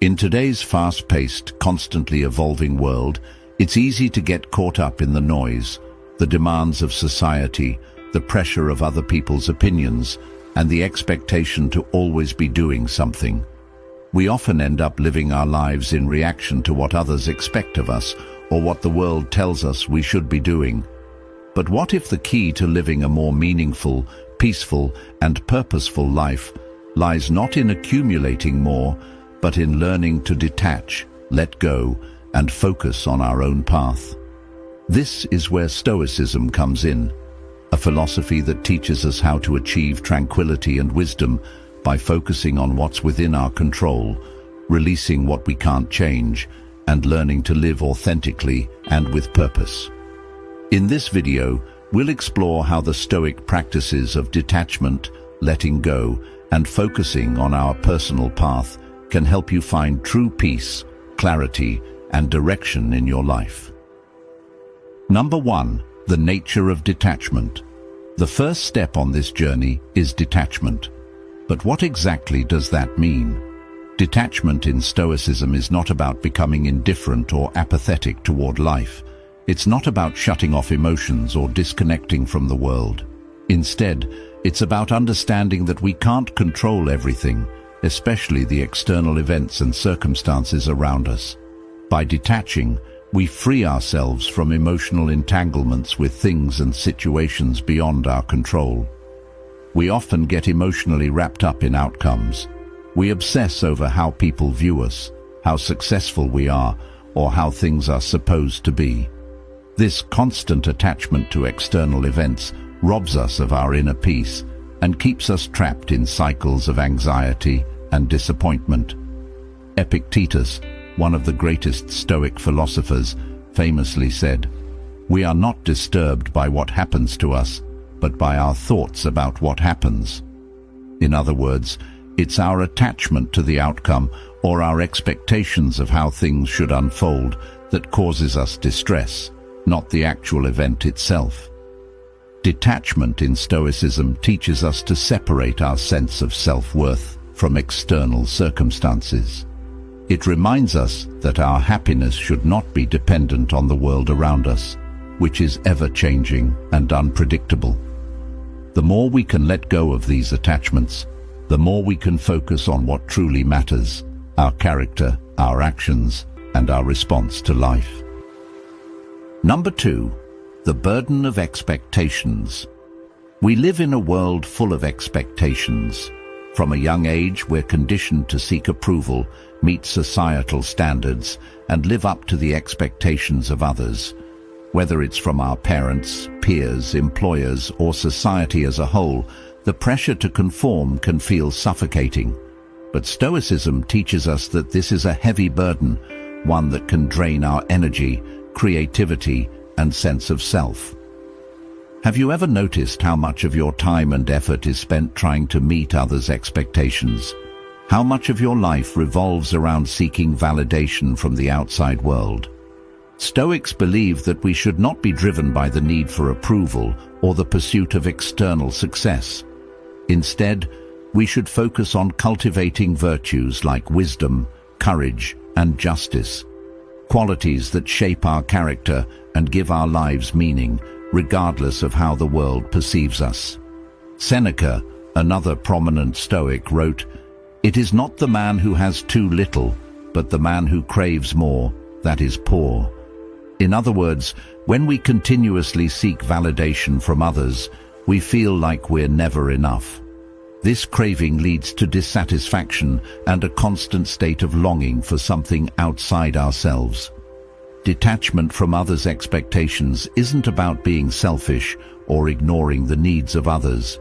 In today's fast-paced, constantly evolving world, it's easy to get caught up in the noise, the demands of society, the pressure of other people's opinions, and the expectation to always be doing something. We often end up living our lives in reaction to what others expect of us or what the world tells us we should be doing. But what if the key to living a more meaningful, peaceful, and purposeful life lies not in accumulating more, but in learning to detach, let go, and focus on our own path? This is where Stoicism comes in, a philosophy that teaches us how to achieve tranquility and wisdom by focusing on what's within our control, releasing what we can't change, and learning to live authentically and with purpose. In this video, we'll explore how the Stoic practices of detachment, letting go, and focusing on our personal path can help you find true peace, clarity, and direction in your life. Number 1. The nature of detachment. The first step on this journey is detachment. But what exactly does that mean? Detachment in Stoicism is not about becoming indifferent or apathetic toward life. It's not about shutting off emotions or disconnecting from the world. Instead, it's about understanding that we can't control everything, especially the external events and circumstances around us. By detaching, we free ourselves from emotional entanglements with things and situations beyond our control. We often get emotionally wrapped up in outcomes. We obsess over how people view us, how successful we are, or how things are supposed to be. This constant attachment to external events robs us of our inner peace and keeps us trapped in cycles of anxiety and disappointment. Epictetus, one of the greatest Stoic philosophers, famously said, "We are not disturbed by what happens to us, but by our thoughts about what happens." In other words, it's our attachment to the outcome or our expectations of how things should unfold that causes us distress, not the actual event itself. Detachment in Stoicism teaches us to separate our sense of self-worth from external circumstances. It reminds us that our happiness should not be dependent on the world around us, which is ever-changing and unpredictable. The more we can let go of these attachments, the more we can focus on what truly matters, our character, our actions, and our response to life. Number 2. The burden of expectations. We live in a world full of expectations. From a young age, we're conditioned to seek approval, meet societal standards, and live up to the expectations of others. Whether it's from our parents, peers, employers, or society as a whole, the pressure to conform can feel suffocating. But Stoicism teaches us that this is a heavy burden, one that can drain our energy, creativity, and sense of self. Have you ever noticed how much of your time and effort is spent trying to meet others' expectations? How much of your life revolves around seeking validation from the outside world? Stoics believe that we should not be driven by the need for approval or the pursuit of external success. Instead, we should focus on cultivating virtues like wisdom, courage, and justice, qualities that shape our character and give our lives meaning, regardless of how the world perceives us. Seneca, another prominent Stoic, wrote, "It is not the man who has too little, but the man who craves more, that is poor." In other words, when we continuously seek validation from others, we feel like we're never enough. This craving leads to dissatisfaction and a constant state of longing for something outside ourselves. Detachment from others' expectations isn't about being selfish or ignoring the needs of others.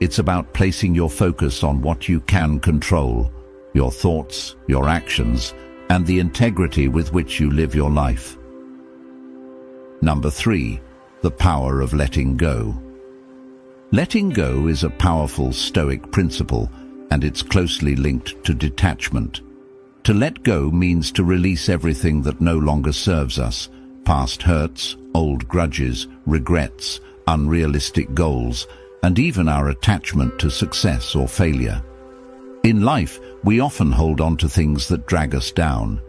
It's about placing your focus on what you can control, your thoughts, your actions, and the integrity with which you live your life. Number 3. The power of letting go. Letting go is a powerful Stoic principle, and it's closely linked to detachment. To let go means to release everything that no longer serves us: past hurts, old grudges, regrets, unrealistic goals, and even our attachment to success or failure. In life, we often hold on to things that drag us down.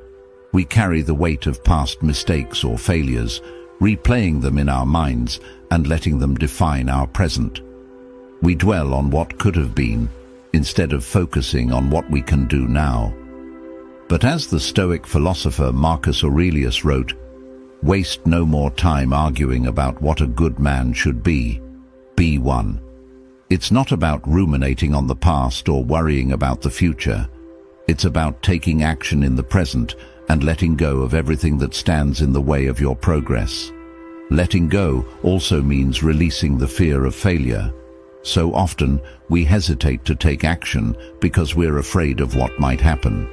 We carry the weight of past mistakes or failures, replaying them in our minds and letting them define our present. We dwell on what could have been, instead of focusing on what we can do now. But as the Stoic philosopher Marcus Aurelius wrote, "Waste no more time arguing about what a good man should be. Be one." It's not about ruminating on the past or worrying about the future. It's about taking action in the present and letting go of everything that stands in the way of your progress. Letting go also means releasing the fear of failure. So often, we hesitate to take action because we're afraid of what might happen.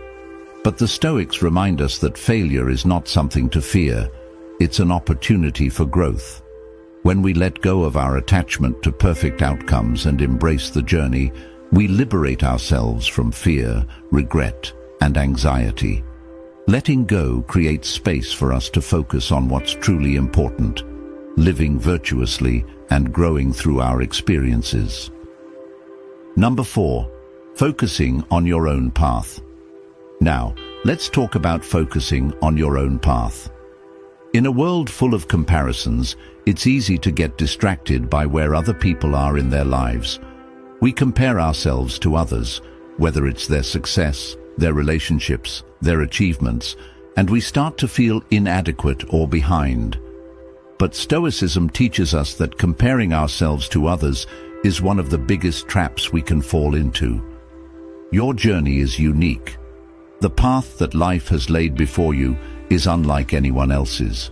But the Stoics remind us that failure is not something to fear. It's an opportunity for growth. When we let go of our attachment to perfect outcomes and embrace the journey, we liberate ourselves from fear, regret, and anxiety. Letting go creates space for us to focus on what's truly important, living virtuously and growing through our experiences. Number 4, focusing on your own path. Now, let's talk about focusing on your own path. In a world full of comparisons, it's easy to get distracted by where other people are in their lives. We compare ourselves to others, whether it's their success, their relationships, their achievements, and we start to feel inadequate or behind. But Stoicism teaches us that comparing ourselves to others is one of the biggest traps we can fall into. Your journey is unique. The path that life has laid before you is unlike anyone else's.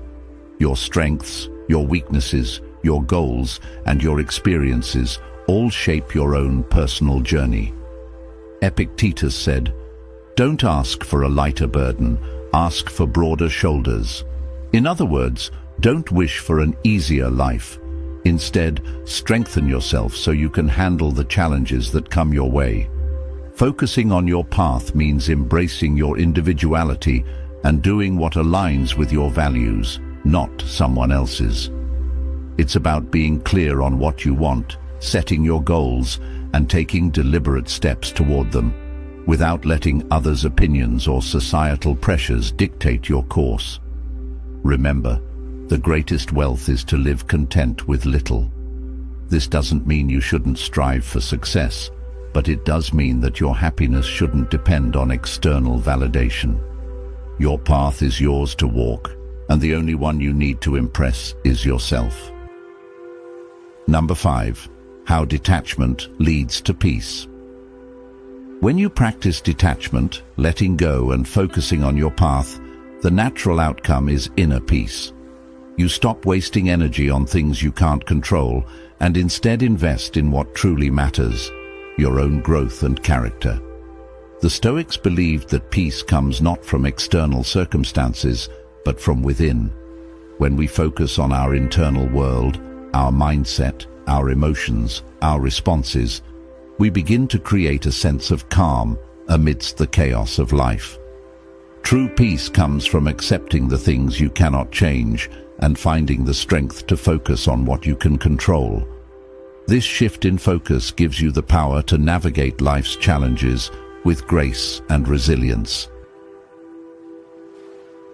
Your strengths, your weaknesses, your goals, and your experiences all shape your own personal journey. Epictetus said, "Don't ask for a lighter burden, ask for broader shoulders." In other words, don't wish for an easier life. Instead, strengthen yourself so you can handle the challenges that come your way. Focusing on your path means embracing your individuality and doing what aligns with your values, not someone else's. It's about being clear on what you want, setting your goals, and taking deliberate steps toward them, without letting others' opinions or societal pressures dictate your course. Remember, the greatest wealth is to live content with little. This doesn't mean you shouldn't strive for success, but it does mean that your happiness shouldn't depend on external validation. Your path is yours to walk, and the only one you need to impress is yourself. Number 5, how detachment leads to peace. When you practice detachment, letting go and focusing on your path, the natural outcome is inner peace. You stop wasting energy on things you can't control and instead invest in what truly matters, your own growth and character. The Stoics believed that peace comes not from external circumstances, but from within. When we focus on our internal world, our mindset, our emotions, our responses, we begin to create a sense of calm amidst the chaos of life. True peace comes from accepting the things you cannot change and finding the strength to focus on what you can control. This shift in focus gives you the power to navigate life's challenges with grace and resilience.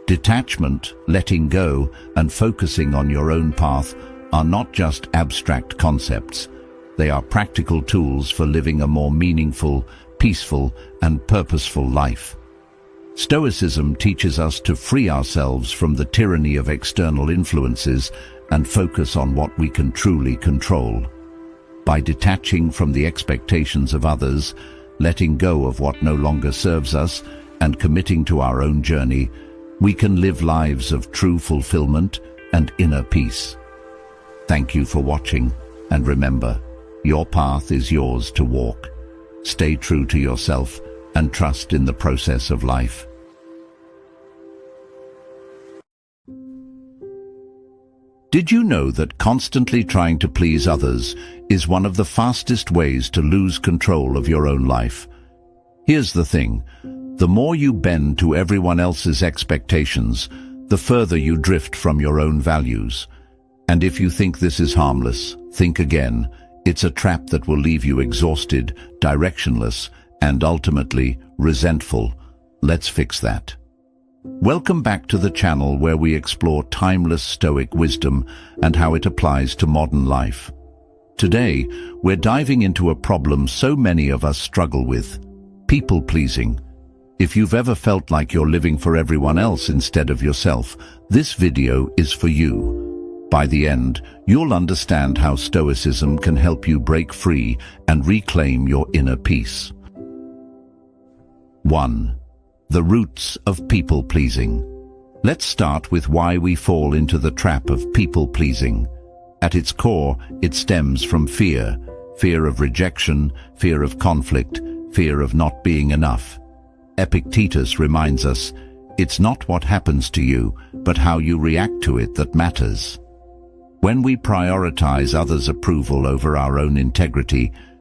Detachment, letting go, and focusing on your own path are not just abstract concepts. They are practical tools for living a more meaningful, peaceful, and purposeful life. Stoicism teaches us to free ourselves from the tyranny of external influences and focus on what we can truly control. By detaching from the expectations of others, letting go of what no longer serves us, and committing to our own journey, we can live lives of true fulfillment and inner peace. Thank you for watching, and remember, your path is yours to walk. Stay true to yourself and trust in the process of life. Did you know that constantly trying to please others is one of the fastest ways to lose control of your own life? Here's the thing. The more you bend to everyone else's expectations, the further you drift from your own values. And if you think this is harmless, think again. It's a trap that will leave you exhausted, directionless, and ultimately resentful. Let's fix that. Welcome back to the channel where we explore timeless Stoic wisdom and how it applies to modern life. Today, we're diving into a problem so many of us struggle with: people-pleasing. If you've ever felt like you're living for everyone else instead of yourself, this video is for you. By the end, you'll understand how Stoicism can help you break free and reclaim your inner peace. 1. The roots of people-pleasing. Let's start with why we fall into the trap of people-pleasing. At its core, it stems from fear. Fear of rejection, fear of conflict, fear of not being enough. Epictetus reminds us, it's not what happens to you, but how you react to it that matters. When we prioritize others' approval over our own integrity,